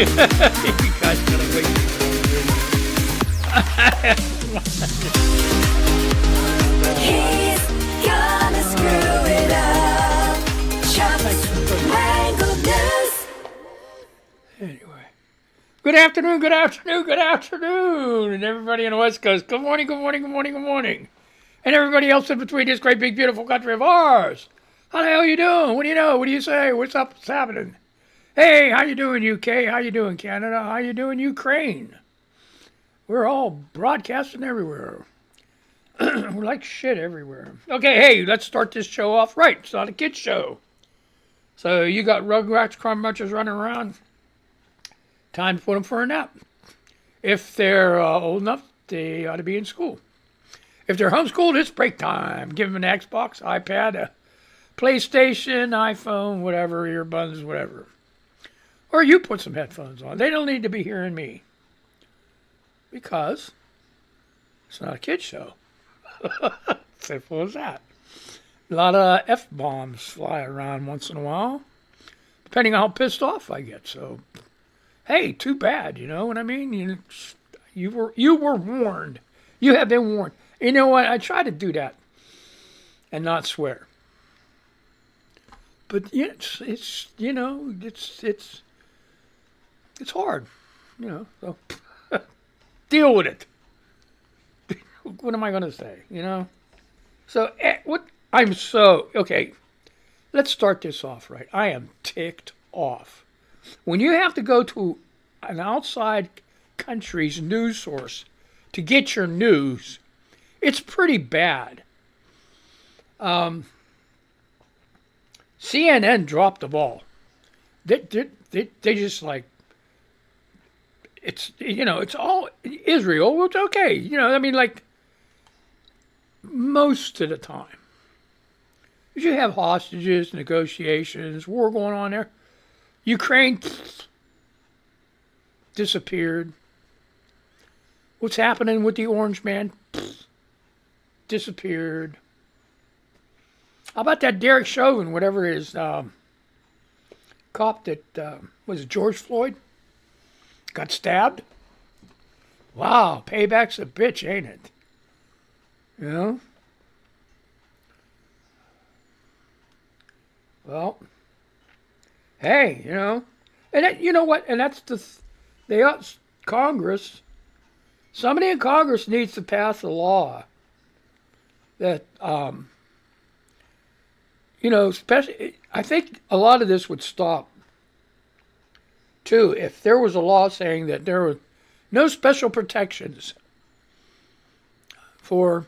You guys gotta wait. He's gonna screw it up. Chuck's Mangled News. Anyway, good afternoon, good afternoon, good afternoon, and everybody on the West Coast. Good morning, good morning, good morning, good morning, and everybody else in between this great big beautiful country of ours. How the hell you doing? What do you know? What do you say? What's up? What's happening? Hey, how you doing, UK? How you doing, Canada? How you doing, Ukraine? We're all broadcasting everywhere. We're like shit everywhere. Okay, hey, let's start this show off right. It's not a kid's show. So you got Rugrats, Crumb Munchers running around. Time to put them for a nap. If they're old enough, they ought to be in school. If they're homeschooled, it's break time. Give them an Xbox, iPad, a PlayStation, iPhone, whatever, earbuds, whatever. Or you put some headphones on. They don't need to be hearing me. Because it's not a kid's show. Simple as that. A lot of F-bombs fly around once in a while. Depending on how pissed off I get. So, hey, too bad. You know what I mean? You were warned. You have been warned. You know what? I try to do that and not swear. But it's hard, so deal with it. What am I going to say, So, okay, let's start this off right. I am ticked off. When you have to go to an outside country's news source to get your news, it's pretty bad. CNN dropped the ball. They just like, it's all Israel. It's okay. Like most of the time. You have hostages, negotiations, war going on there. Ukraine disappeared. What's happening with the Orange Man? Disappeared. How about that Derek Chauvin, whatever it is, cop that, was it George Floyd? Got stabbed? Wow, payback's a bitch, ain't it? Well, hey, and that, you know what? And that's Congress. Somebody in Congress needs to pass a law that, especially, I think a lot of this would stop, too, if there was a law saying that there were no special protections for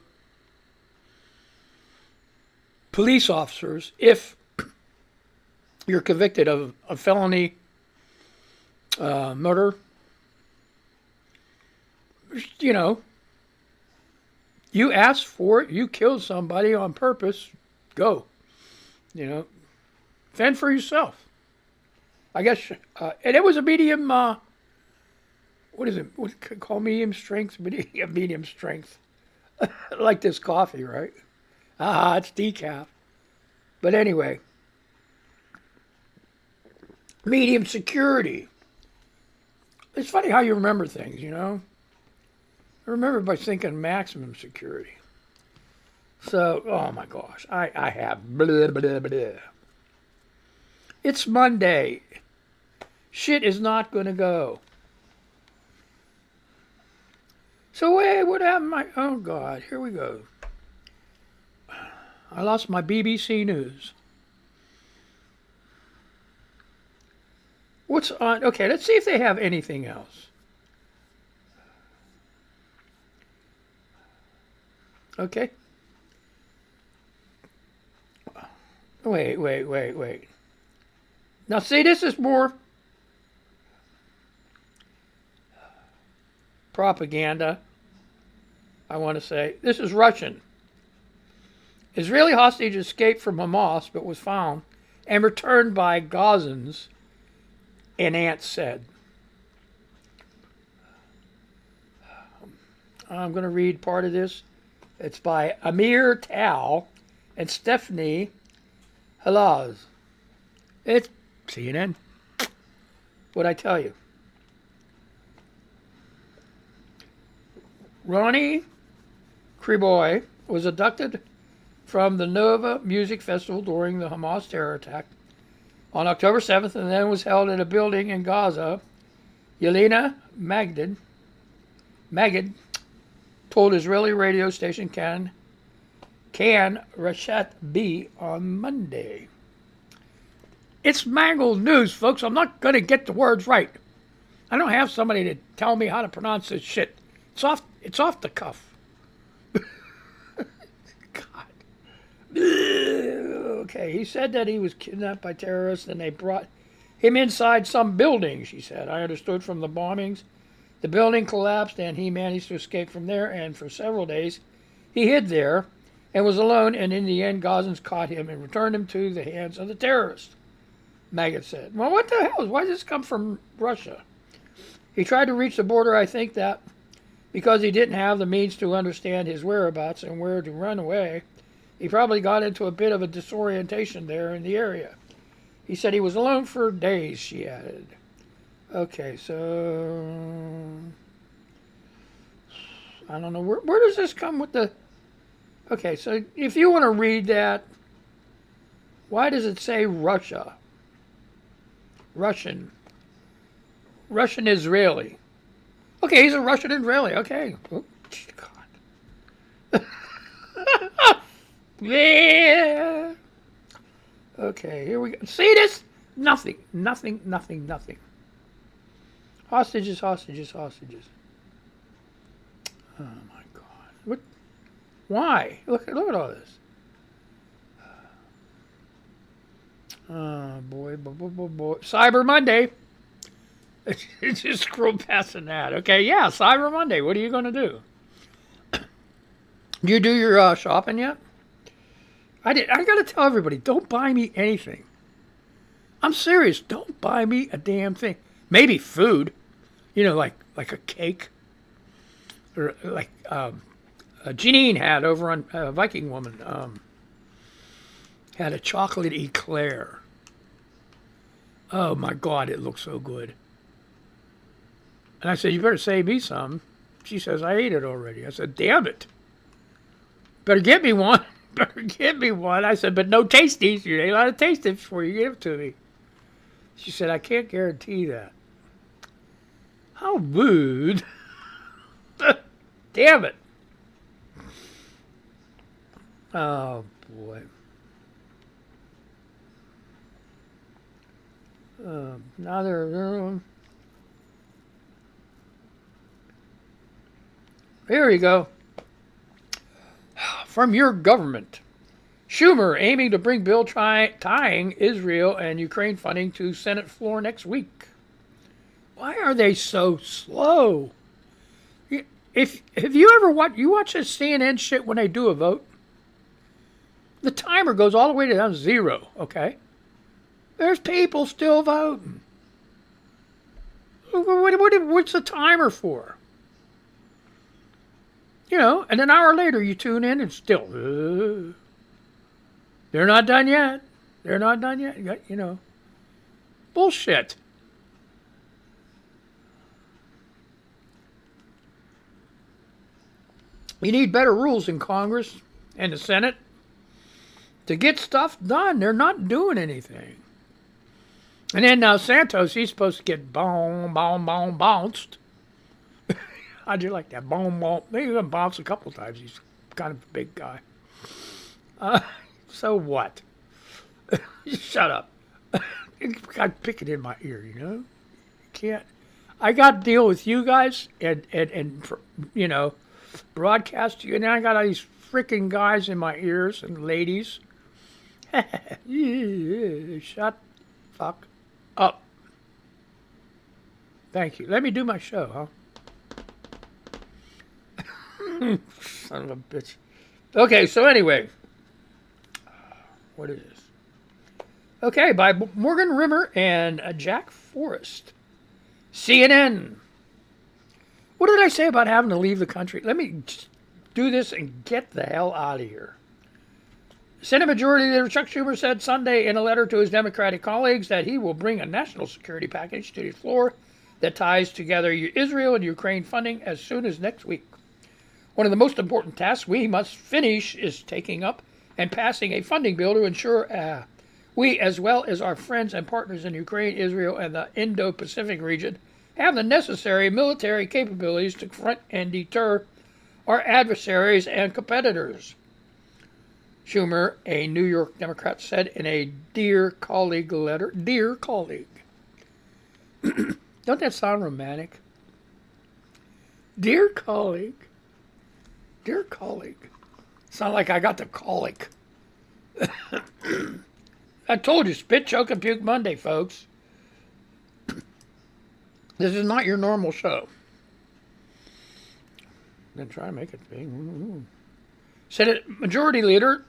police officers if you're convicted of a felony murder. You asked for it, you killed somebody on purpose, go. Fend for yourself. I guess, and it was a medium, what is it? What call medium strength? Medium strength. Like this coffee, right? It's decaf. But anyway, medium security. It's funny how you remember things, I remember by thinking maximum security. So, oh my gosh, I have blah, blah, blah. It's Monday. Shit is not going to go. So, hey, what happened? Oh God, here we go. I lost my BBC News. What's on? Okay, let's see if they have anything else. Okay. Wait. Now, see, this is more propaganda, I want to say. This is Russian. Israeli hostage escaped from Hamas but was found and returned by Gazans, an aunt said. I'm going to read part of this. It's by Amir Tal and Stephanie Halaz. It's CNN. What'd I tell you? Ronnie Kriboy was abducted from the Nova Music Festival during the Hamas terror attack on October 7th and then was held in a building in Gaza. Yelena Magid told Israeli radio station Kan Rashat B on Monday. It's Mangled news, folks. I'm not going to get the words right. I don't have somebody to tell me how to pronounce this shit. It's off the cuff. God. Okay, he said that he was kidnapped by terrorists and they brought him inside some building, she said. I understood from the bombings. The building collapsed and he managed to escape from there, and for several days he hid there and was alone, and in the end Gazans caught him and returned him to the hands of the terrorists, Maggot said. Well, what the hell? Why does this come from Russia? He tried to reach the border, I think that because he didn't have the means to understand his whereabouts and where to run away. He probably got into a bit of a disorientation there in the area. He said he was alone for days, she added. Okay, so I don't know. Where does this come with the... Okay, so if you want to read that, why does it say Russia? Russian Israeli. Okay, he's a Russian Israeli. Okay. Oh, God. Yeah. Okay, here we go. See this? Nothing. Hostages. Oh my God. What? Why? Look at all this. Oh boy. Cyber Monday. Just scroll past that. Okay, yeah, Cyber Monday. What are you going to do? You do your shopping yet? I got to tell everybody, don't buy me anything. I'm serious. Don't buy me a damn thing. Maybe food. You know, like a cake. Or like Janine had over on Viking Woman. Had a chocolate eclair. Oh my God, it looks so good. And I said, you better save me some. She says, I ate it already. I said, damn it. Better get me one. I said, but no tasties. You ain't allowed to taste it before you give it to me. She said, I can't guarantee that. How rude. Damn it. Oh, boy. Now they're... Here you go. From your government. Schumer aiming to bring bill tying Israel and Ukraine funding to Senate floor next week. Why are they so slow? If you ever watch this CNN shit when they do a vote, the timer goes all the way down to 0, okay? There's people still voting. What's the timer for? You know, and an hour later you tune in and still, they're not done yet. You know, bullshit. You need better rules in Congress and the Senate to get stuff done. They're not doing anything. And then now Santos, he's supposed to get bounced. How'd you like that? Maybe he's going to bounce a couple times. He's kind of a big guy. So what? Shut up. I pick it in my ear, you know? Can't. I got to deal with you guys and you know, broadcast to you. And then I got all these freaking guys in my ears and ladies. Shut fuck up. Thank you. Let me do my show, huh? Son of a bitch. Okay, so anyway. What is this? Okay, by Morgan Rimmer and Jack Forrest. CNN. What did I say about having to leave the country? Let me just do this and get the hell out of here. Senate Majority Leader Chuck Schumer said Sunday in a letter to his Democratic colleagues that he will bring a national security package to the floor that ties together Israel and Ukraine funding as soon as next week. One of the most important tasks we must finish is taking up and passing a funding bill to ensure we, as well as our friends and partners in Ukraine, Israel, and the Indo-Pacific region, have the necessary military capabilities to confront and deter our adversaries and competitors. Schumer, a New York Democrat, said in a Dear Colleague letter. Dear Colleague. Don't that sound romantic? Dear Colleague. Dear Colleague. Sound like I got the colic. I told you, spit, choke, and puke Monday, folks. This is not your normal show. Then try to make it big. Senate Majority Leader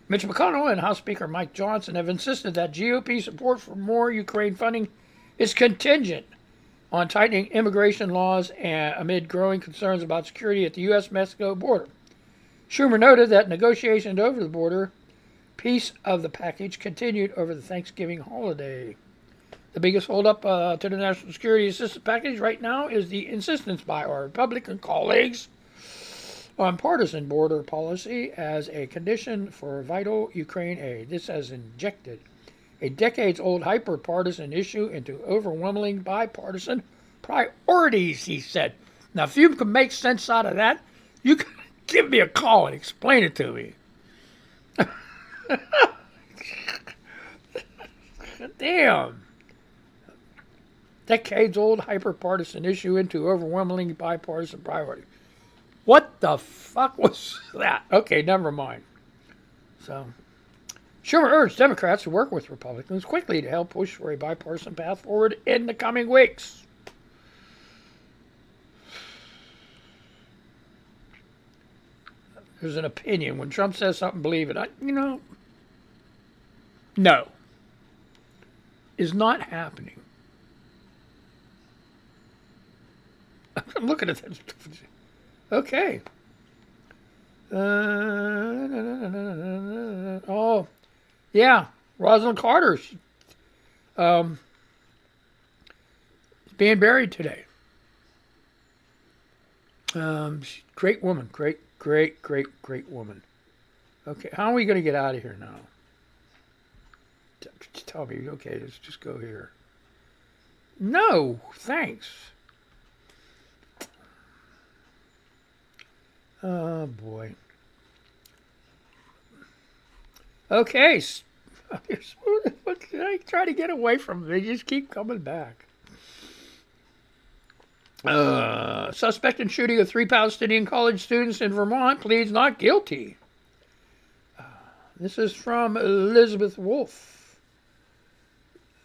Mitch McConnell and House Speaker Mike Johnson have insisted that GOP support for more Ukraine funding is contingent on tightening immigration laws amid growing concerns about security at the U.S.-Mexico border. Schumer noted that negotiations over the border piece of the package continued over the Thanksgiving holiday. The biggest holdup to the National Security Assistance Package right now is the insistence by our Republican colleagues on partisan border policy as a condition for vital Ukraine aid. This has injected a decades-old hyper-partisan issue into overwhelming bipartisan priorities, he said. Now, if you can make sense out of that, you can give me a call and explain it to me. Damn. Decades-old hyper-partisan issue into overwhelmingly bipartisan priority. What the fuck was that? Okay, never mind. So, Schumer urged Democrats to work with Republicans quickly to help push for a bipartisan path forward in the coming weeks. There's an opinion. When Trump says something, believe it. No. Is not happening. I'm looking at that. Okay. Oh, yeah. Rosalind Carter. She's being buried today. Great woman. Great woman. Okay, how are we going to get out of here now? Tell me. Okay, let's just go here. No, thanks. Oh, boy. Okay. What can I try to get away from? They just keep coming back. Suspect in shooting of 3 Palestinian college students in Vermont pleads not guilty. This is from Elizabeth Wolf.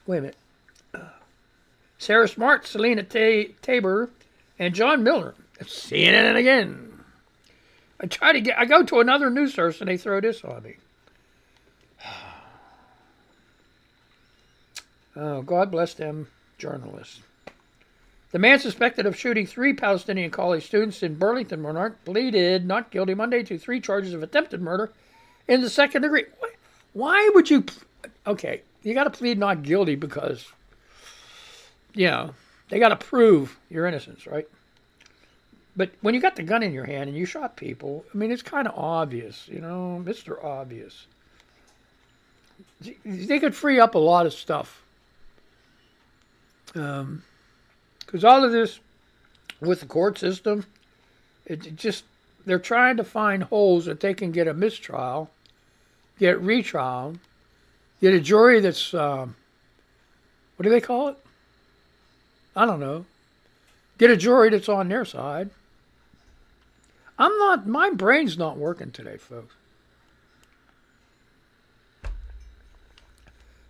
Wait a minute. Sarah Smart, Selena Tabor, and John Miller. CNN again. I go to another news source and they throw this on me. Oh, God bless them journalists. The man suspected of shooting 3 Palestinian college students in Burlington, Vermont, pleaded not guilty Monday to 3 charges of attempted murder in the second degree. Why would you? Okay, you got to plead not guilty because, they got to prove your innocence, right? But when you got the gun in your hand and you shot people, I mean, it's kind of obvious, Mr. Obvious. They could free up a lot of stuff. Because all of this with the court system, they're trying to find holes that they can get a mistrial, get retrial, get a jury that's, what do they call it? I don't know. Get a jury that's on their side. My brain's not working today, folks.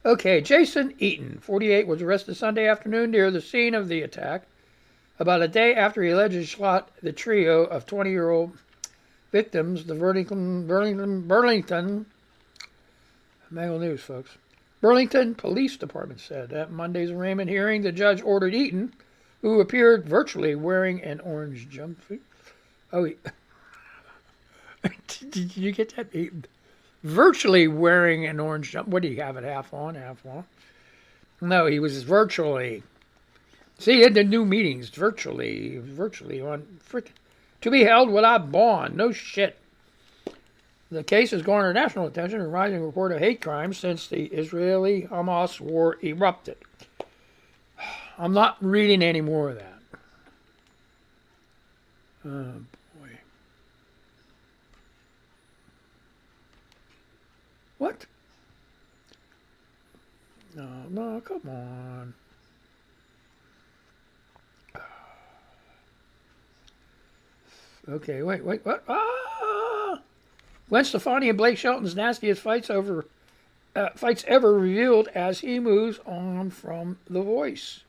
Okay, Jason Eaton, 48, was arrested Sunday afternoon near the scene of the attack, about a day after he allegedly shot the trio of 20-year-old victims, the Burlington, Mangled News, folks. Burlington Police Department said at Monday's arraignment hearing, the judge ordered Eaton, who appeared virtually wearing an orange jumpsuit. Oh, did you get that? Eaton? Virtually wearing an orange jump. What do you have it half on, half on? No, he was virtually. See, in the new meetings, virtually on freaking. to be held without bond. No shit. The case has garnered national attention and rising report of hate crimes since the Israeli-Hamas war erupted. I'm not reading any more of that. Oh, boy. What? No, come on. Okay, wait, what? Ah! Gwen Stefani and Blake Shelton's nastiest fights ever revealed as he moves on from The Voice.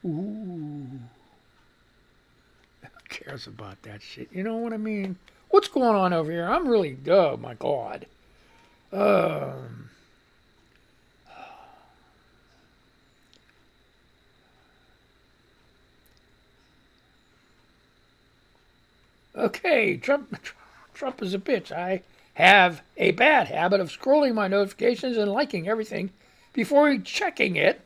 Ooh. Who cares about that shit? You know what I mean? What's going on over here? I'm really, oh my God. Okay, Trump is a bitch. I have a bad habit of scrolling my notifications and liking everything before checking it,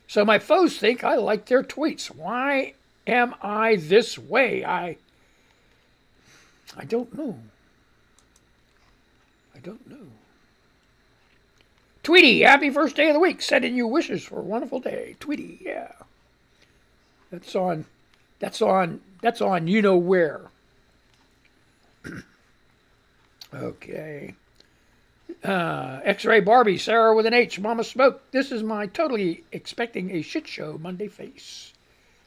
so my foes think I like their tweets. Why am I this way? I don't know. I don't know. Tweety, happy first day of the week. Sending you wishes for a wonderful day. Tweety, yeah. That's on you know where. Okay. X-Ray Barbie, Sarah with an H, Mama Smoke. This is my totally expecting a shit show Monday face.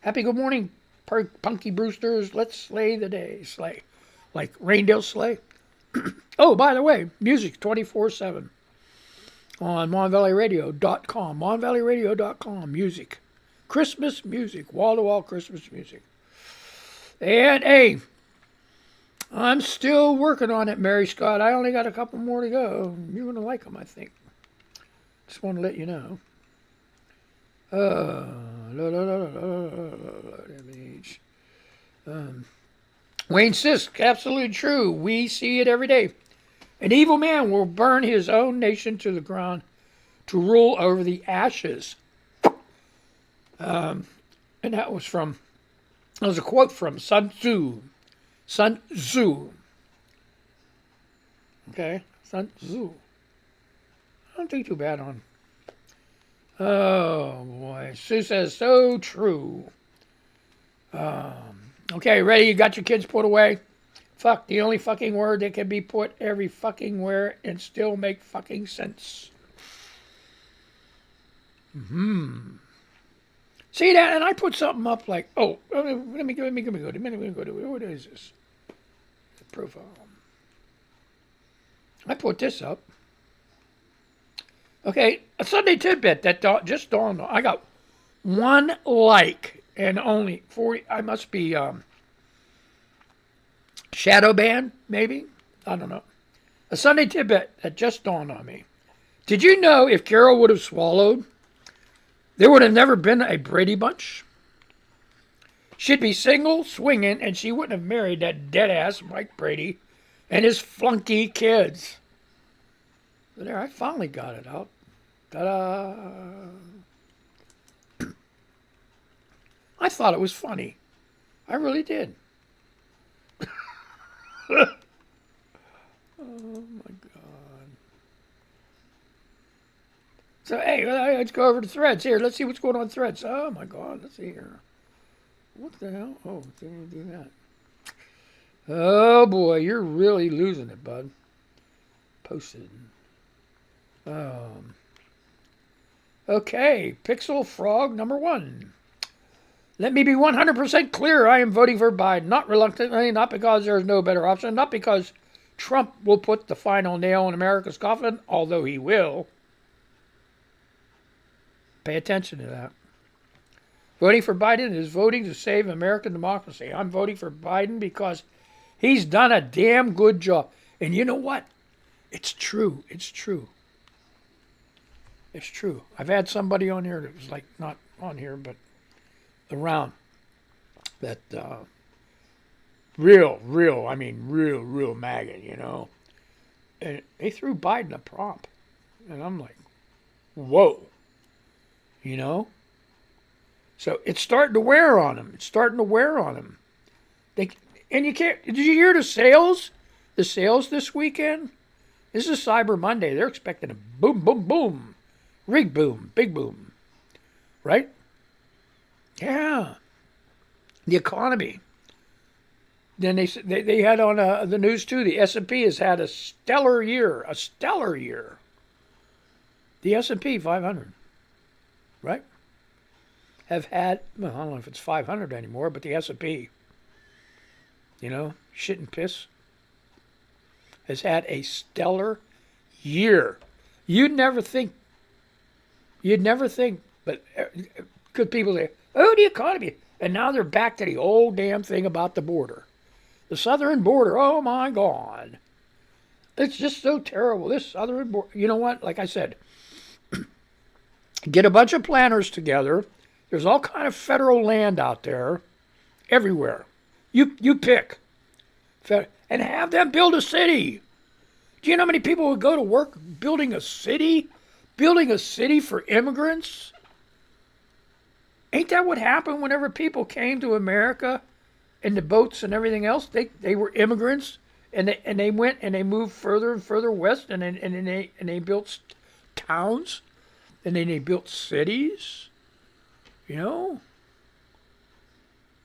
Happy good morning, Punky Brewsters. Let's slay the day. Slay. Like Raindale Slay. Oh, by the way, music 24/7 on MonValleyRadio.com. MonValleyRadio.com. Music. Christmas music. Wall-to-wall Christmas music. And hey, I'm still working on it, Mary Scott. I only got a couple more to go. You're going to like them, I think. Just want to let you know. Wayne Sisk, absolutely true. We see it every day. An evil man will burn his own nation to the ground to rule over the ashes. And that was a quote from Sun Tzu. Sun Tzu. Okay, Sun Tzu. I don't think too bad on. Oh boy, Sue says so true. Okay, ready? You got your kids put away? Fuck, the only fucking word that can be put every fucking where and still make fucking sense. See that? And I put something up like, oh, let me go to it. What is this? The profile. I put this up. Okay, a Sunday tidbit that just dawned on. I got one like and only 40. I must be shadow banned, maybe. I don't know. A Sunday tidbit that just dawned on me. Did you know if Carol would have swallowed, there would have never been a Brady Bunch? She'd be single, swinging, and she wouldn't have married that dead-ass Mike Brady and his flunky kids. So there, I finally got it out. Ta-da! I thought it was funny. I really did. Oh, my God. So, hey, let's go over to Threads here. Let's see what's going on Threads. Oh, my God. Let's see here. What the hell? Oh, didn't do that. Oh, boy. You're really losing it, bud. Posted. Okay. Pixel Frog number 1. Let me be 100% clear. I am voting for Biden. Not reluctantly, not because there is no better option, not because Trump will put the final nail in America's coffin, although he will. Pay attention to that. Voting for Biden is voting to save American democracy. I'm voting for Biden because he's done a damn good job. And you know what? It's true. It's true. It's true. I've had somebody on here that was like, not on here, but around that real maggot, you know. And they threw Biden a prompt. And I'm like, whoa. You know? So it's starting to wear on him. It's starting to wear on him. And you can't. Did you hear the sales? The sales this weekend? This is Cyber Monday. They're expecting a boom, boom, boom. Rig boom, big boom. Right? Yeah. The economy. Then they had on the news too. The S&P has had a stellar year. A stellar year. The S&P 500. Right? Have had, well, I don't know if it's 500 anymore, but the S&P, shit and piss, has had a stellar year. You'd never think, but good people say, oh, the economy. And now they're back to the old damn thing about the border. The southern border, oh my God. It's just so terrible. This southern border, you know what? Like I said, get a bunch of planners together. There's all kind of federal land out there, everywhere. You pick, and have them build a city. Do you know how many people would go to work building a city? Building a city for immigrants? Ain't that what happened whenever people came to America and the boats and everything else? They were immigrants, and they went and they moved further and further west, and they built towns, and then they built cities.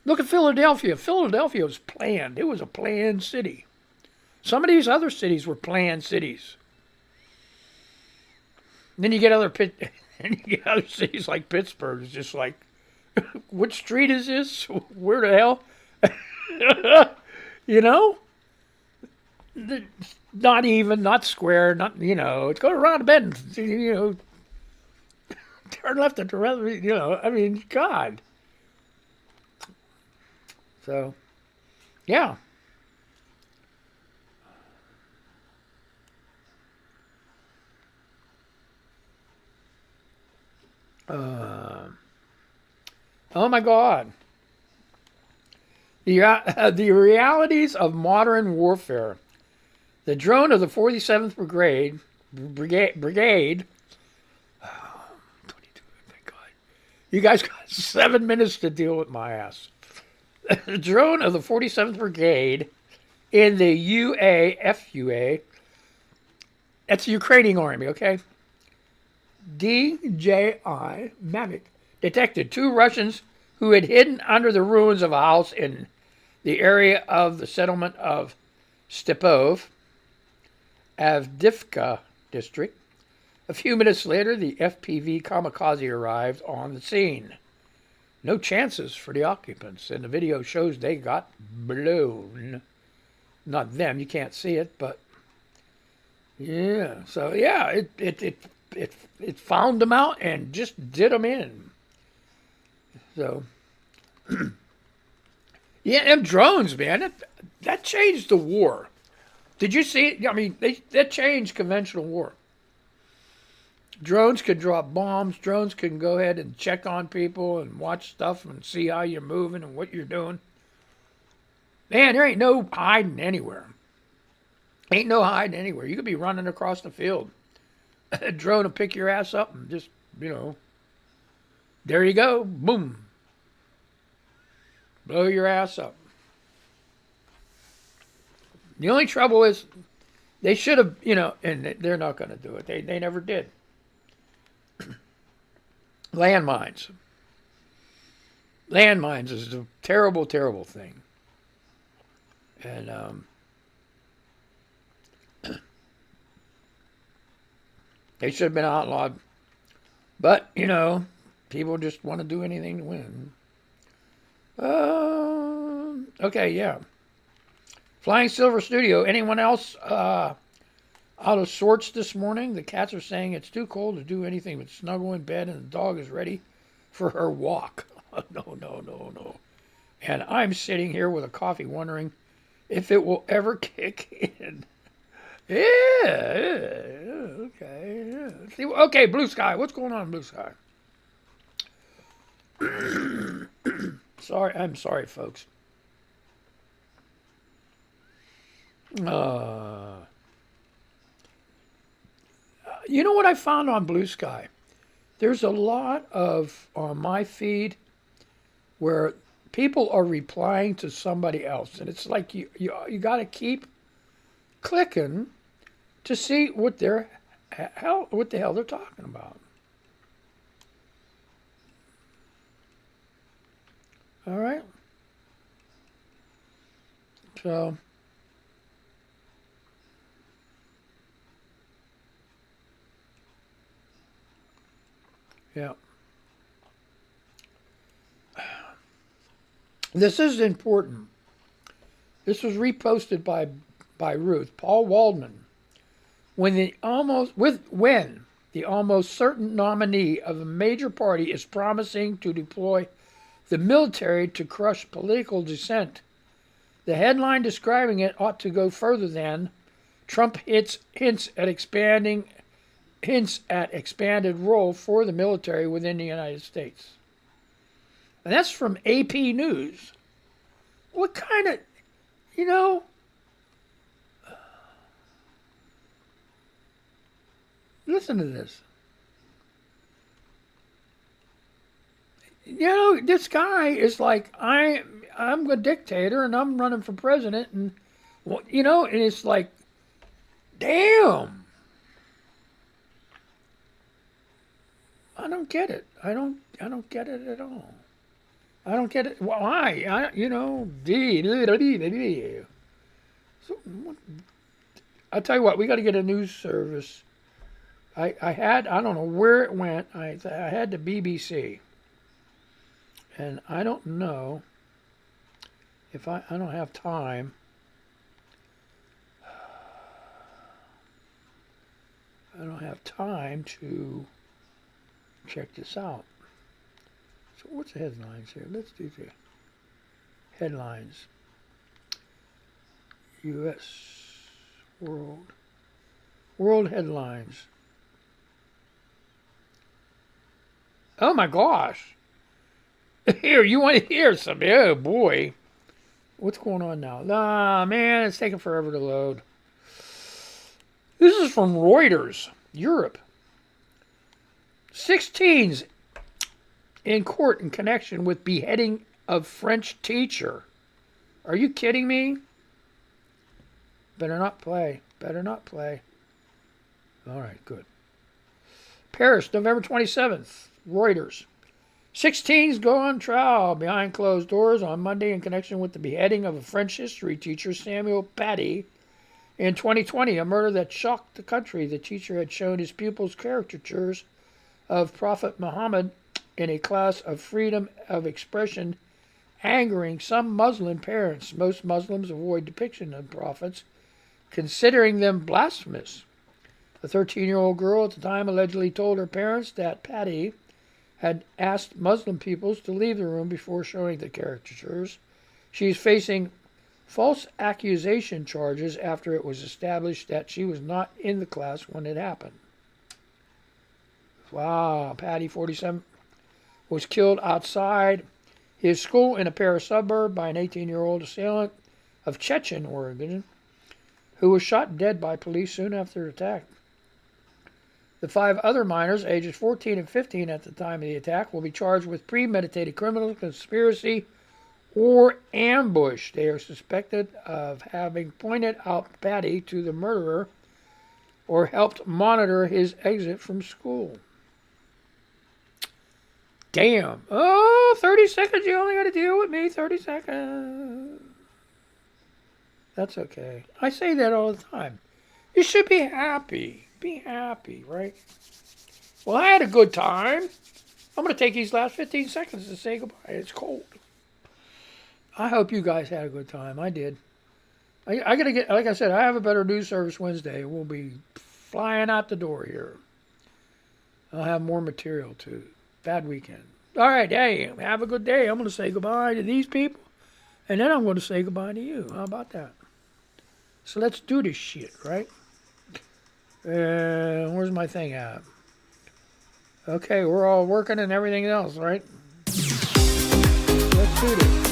Look at Philadelphia. Philadelphia was planned. It was a planned city. Some of these other cities were planned cities. And then you get other cities like Pittsburgh. It's just like, what street is this? Where the hell? Not even, not square, not, it's going around a bend, turn left and turn right, I mean, God. So, yeah. Oh my God. The realities of modern warfare. The drone of the 47th Brigade. Oh, 22, thank God. You guys got 7 minutes to deal with my ass. The drone of the 47th Brigade in the FUA. That's the Ukrainian army, okay? DJI Mavic detected 2 Russians who had hidden under the ruins of a house in the area of the settlement of Stepov, Avdivka district. A few minutes later, the FPV kamikaze arrived on the scene. No chances for the occupants, and the video shows they got blown. Not them, you can't see it, but yeah. So yeah, it found them out and just did them in. So yeah, them drones, man, that changed the war. Did you see it? I mean, that changed conventional war. Drones could drop bombs. Drones can go ahead and check on people and watch stuff and see how you're moving and what you're doing. Man, there ain't no hiding anywhere. Ain't no hiding anywhere. You could be running across the field. A drone will pick your ass up and just, there you go. Boom. Blow your ass up. The only trouble is they should have, and they're not going to do it. They never did. Landmines. Landmines is a terrible, terrible thing. And they should have been outlawed. But, people just want to do anything to win. Okay, yeah. Flying Silver Studio. Anyone else out of sorts this morning? The cats are saying it's too cold to do anything but snuggle in bed, and the dog is ready for her walk. No. And I'm sitting here with a coffee wondering if it will ever kick in. Yeah, okay. Yeah. Okay, Blue Sky. What's going on, Blue Sky? I'm sorry, folks. You know what I found on Blue Sky? There's a lot of, on my feed, where people are replying to somebody else, and it's like you got to keep clicking to see what the hell they're talking about. All right. So yeah. This is important. This was reposted by Ruth. Paul Waldman. When the almost certain nominee of a major party is promising to deploy the military to crush political dissent, the headline describing it ought to go further than Trump hints at expanded role for the military within the United States. And that's from AP News. What kind of, listen to this. This guy is like, I'm a dictator and I'm running for president, and and it's like, damn. I don't get it. I don't get it at all. I don't get it. Why? So, I'll tell you what, we got to get a news service. I don't know where it went. I had the BBC. And I don't know if I don't have time. I don't have time to check this out. So what's the headlines here? Let's do the headlines. U.S. World headlines. Oh my gosh. Here, you want to hear some? Oh boy. What's going on now? Nah, man, it's taking forever to load. This is from Reuters, Europe. 6 teens in court in connection with beheading of French teacher. Are you kidding me? Better not play. Better not play. All right, good. Paris, November 27th, Reuters. 6 teens go on trial behind closed doors on Monday in connection with the beheading of a French history teacher, Samuel Paty, in 2020, a murder that shocked the country. The teacher had shown his pupils caricatures of Prophet Muhammad in a class of freedom of expression, angering some Muslim parents. Most Muslims avoid depiction of prophets, considering them blasphemous. The 13-year-old girl at the time allegedly told her parents that Paty had asked Muslim pupils to leave the room before showing the caricatures. She is facing false accusation charges after it was established that she was not in the class when it happened. Wow, Paty, 47, was killed outside his school in a Paris suburb by an 18-year-old assailant of Chechen origin who was shot dead by police soon after the attack. The 5 other minors, ages 14 and 15 at the time of the attack, will be charged with premeditated criminal conspiracy or ambush. They are suspected of having pointed out Paty to the murderer or helped monitor his exit from school. Damn. Oh, 30 seconds. You only got to deal with me. 30 seconds. That's okay. I say that all the time. You should be happy. Be happy, right? Well, I had a good time. I'm going to take these last 15 seconds to say goodbye. It's cold. I hope you guys had a good time. I did. I got to get, like I said, I have a better news service Wednesday. We'll be flying out the door here. I'll have more material too. Bad weekend. All right, hey, have a good day. I'm going to say goodbye to these people, and then I'm going to say goodbye to you. How about that? So let's do this shit, right? Where's my thing at? Okay, we're all working and everything else, right? Let's do this.